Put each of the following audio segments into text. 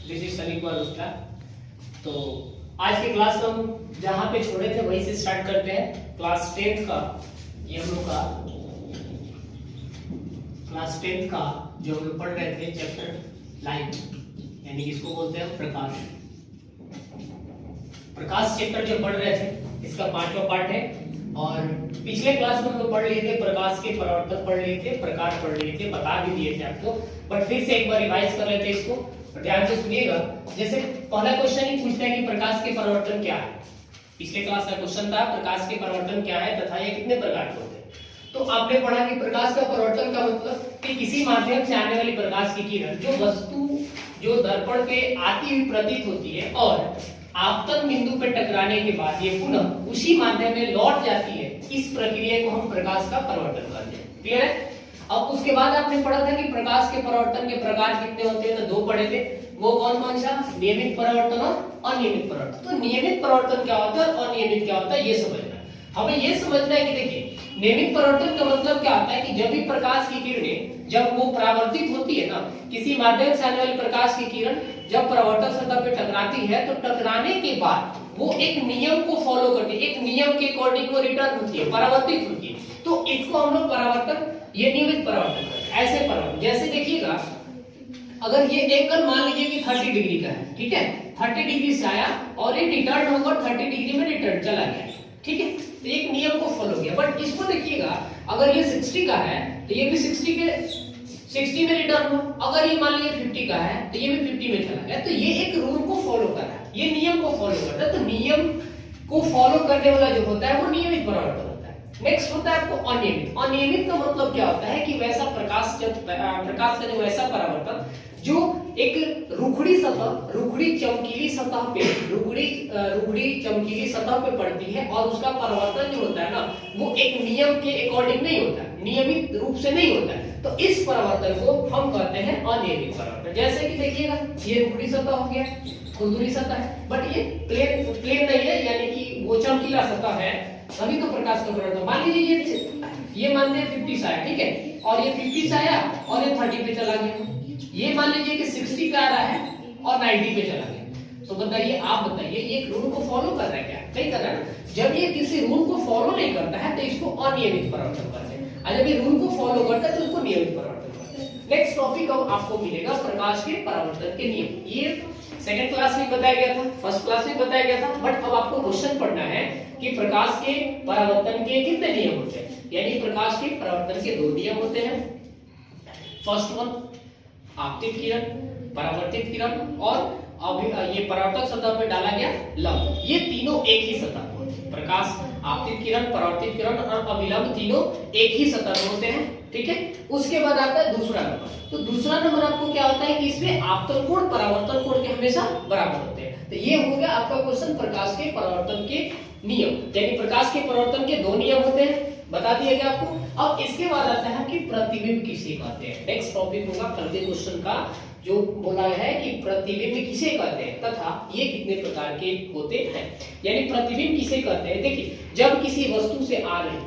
This is Sunny Kumar Gupta. तो आज के क्लास को हम जहाँ पे छोड़े थे वहीं से स्टार्ट करते हैं। क्लास 10th का ये हम लोग का क्लास 10th का जो हम लोग पढ़ रहे थे चैप्टर लाइट, यानी इसको बोलते हैं प्रकाश। प्रकाश चैप्टर जो पढ़ रहे थे इसका 5वां पार्ट है। और पिछले क्लास में हम लोग पढ़ लिए थे प्रकाश के परावर्तन पढ़ लिए थे, प्रकाश पढ़ लिए थे, बता भी दिए थे आपको, बट फिर से एक बार रिवाइज कर लेते हैं इसको। ध्यान से सुनिएगा। जैसे पहला क्वेश्चन ही पूछता है कि प्रकाश के परावर्तन क्या है। पिछले क्लास का क्वेश्चन था प्रकाश के परावर्तन क्या है तथा ये कितने प्रकार के होते हैं। तो आपने पढ़ा कि प्रकाश का परावर्तन का मतलब कि किसी माध्यम से आने वाली प्रकाश की किरण जो वस्तु जो दर्पण पे आती हुई प्रतीत होती है और आपतन बिंदु पर टकराने के बाद ये पुनः उसी माध्यम में लौट जाती है, इस प्रक्रिया को हम प्रकाश का परावर्तन कहते हैं। क्लियर है? अब उसके बाद आपने पढ़ा था कि प्रकाश के परावर्तन के प्रकार कितने होते हैं, तो 2 पढ़े थे। वो कौन कौन सा? नियमित परावर्तन और अनियमित परावर्तन। तो नियमित परावर्तन क्या होता है और अनियमित क्या होता है ये समझना है। हमें ये समझना है कि देखिए नियमित परावर्तन का मतलब क्या होता है कि जब भी प्रकाश की किरणें जब वो परावर्तित होती है ना, किसी माध्यम से आने वाली प्रकाश की किरण जब परावर्तक सतह पे टकराती है तो टकराने के बाद वो एक नियम को फॉलो करती है, एक नियम के अकॉर्डिंग वो रिटर्न होती है, परावर्तित होती है। तो इसको हम लोग परावर्तन, ये नियमित परावर्तन करते हैं। ऐसे परावर्तन जैसे देखिएगा, अगर ये एक कण मान लीजिए कि 30 डिग्री का है, ठीक है, 30 डिग्री से आया और ये रिटर्न होकर 30 डिग्री में रिटर्न चला गया, ठीक है, तो एक नियम को फॉलो किया। बट इसको देखिएगा, अगर ये 60 का है तो ये भी 60 में रिटर्न हो, अगर ये मान लीजिए 50 का है तो ये भी 50 में चला गया। तो ये एक रूल को फॉलो कर रहा है, ये नियम को फॉलो करता है। तो नियम को फॉलो करने वाला जो होता है वो नियमित परावर्तन होता है। नेक्स्ट होता है आपको अनियमित। अनियमित का मतलब क्या होता है कि वैसा प्रकाश का जो वैसा परावर्तन जो एक रुखड़ी सतह, रुखड़ी चमकीली सतह पे रुखड़ी चमकीली सतह पे पड़ती है और उसका परावर्तन जो होता है ना वो एक नियम के अकॉर्डिंग नहीं होता, नियमित रूप से नहीं होता है। तो इस परावर्तन को हम कहते हैं अनियमित परावर्तन। जैसे कि देखिएगा ये रुखड़ी सतह हो गया, खुरदुरी सतह है, बट ये प्लेन नहीं है, यानी कि वो चमकीला सतह है, अभी तो प्रकाश का परावर्तन। मान लीजिए ये मानते हैं 50 से आया, ठीक है, और ये 50 से आया और ये 30 पे चला गया। ये मान लीजिए कि 60 पे आ रहा है और 90 पे चला गया। तो बताइए, आप बताइए ये रूल को फॉलो कर रहा है क्या? नहीं कर रहा है ना। जब ये किसी रूल को फॉलो नहीं करता है तो इसको अनियमित परावर्तन कहते हैं, और जब ये रूल को फॉलो करता है तो इसको नियमित परावर्तन कहते हैं। नेक्स्ट टॉपिक अब आपको मिलेगा प्रकाश के परावर्तन के नियम। ये सेकंड क्लास में बताया गया था, फर्स्ट क्लास में बताया गया था, बट अब आपको क्वेश्चन पढ़ना है कि प्रकाश के परावर्तन के कितने नियम होते हैं। यानी प्रकाश के परावर्तन के 2 नियम होते हैं। फर्स्ट वन आपतित किरण, परावर्तित किरण और ये परावर्तक सतह पे डाला गया लंब, ये तीनों एक ही सतह पर होते हैं। प्रकाश, आपतित किरण, परावर्तित किरण और अभिलंब तीनों एक ही सतह पर होते हैं, ठीक है। उसके बाद आता है दूसरा नंबर। तो दूसरा नंबर आपको क्या होता है कि इसमें आपतन कोण परावर्तन कोण के हमेशा बराबर होते हैं। तो ये हो गया आपका क्वेश्चन प्रकाश के परावर्तन के नियम, यानी प्रकाश के परावर्तन के 2 नियम होते हैं, बता दिया गया आपको। अब इसके बाद आता है कि प्रतिबिंब किसे कहते हैं। नेक्स्ट टॉपिक होगा कल के क्वेश्चन का, जो बोला है कि प्रतिबिंब किसे कहते हैं तथा ये कितने प्रकार के होते हैं। यानी प्रतिबिंब किसे कहते हैं, देखिए जब किसी वस्तु से आ रही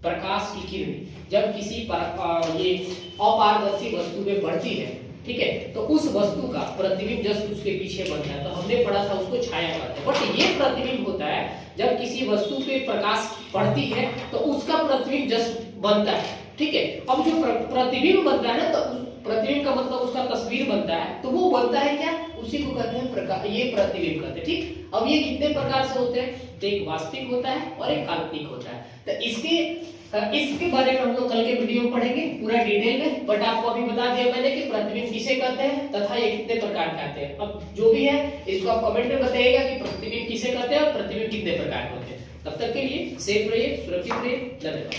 प्रकाश की किरण जब किसी ये अपारदर्शी वस्तु में पड़ती है, ठीक है, तो उस वस्तु का प्रतिबिंब जस्ट उसके पीछे बनता है। तो हमने पढ़ा था उसको छाया कहते हैं। बट ये प्रतिबिंब होता है जब किसी वस्तु पे प्रकाश पड़ती है तो उसका प्रतिबिंब जस्ट बनता है, ठीक है। अब जो प्रतिबिंब बनता है ना, तो प्रतिबिंब का मतलब उसका तस्वीर बनता है, तो वो बनता है क्या, उसी को कहते हैं प्रकाश, ये प्रतिबिंब कहते हैं, ठीक। अब ये कितने प्रकार से होते हैं, तो एक वास्तविक होता है और एक काल्पनिक होता है। तो इसके बारे में हम लोग कल के वीडियो में पढ़ेंगे पूरा डिटेल में। बट आपको अभी बता दिया मैंने कि प्रतिबिंब किसे कहते हैं तथा ये कितने प्रकार के आते हैं। अब जो भी है इसको आप कमेंट में बताइएगा कि प्रतिबिंब किसे कहते हैं और प्रतिबिंब कितने प्रकार के होते हैं। तब तक के लिए सेफ रहिए, सुरक्षित रहिए, धन्यवाद।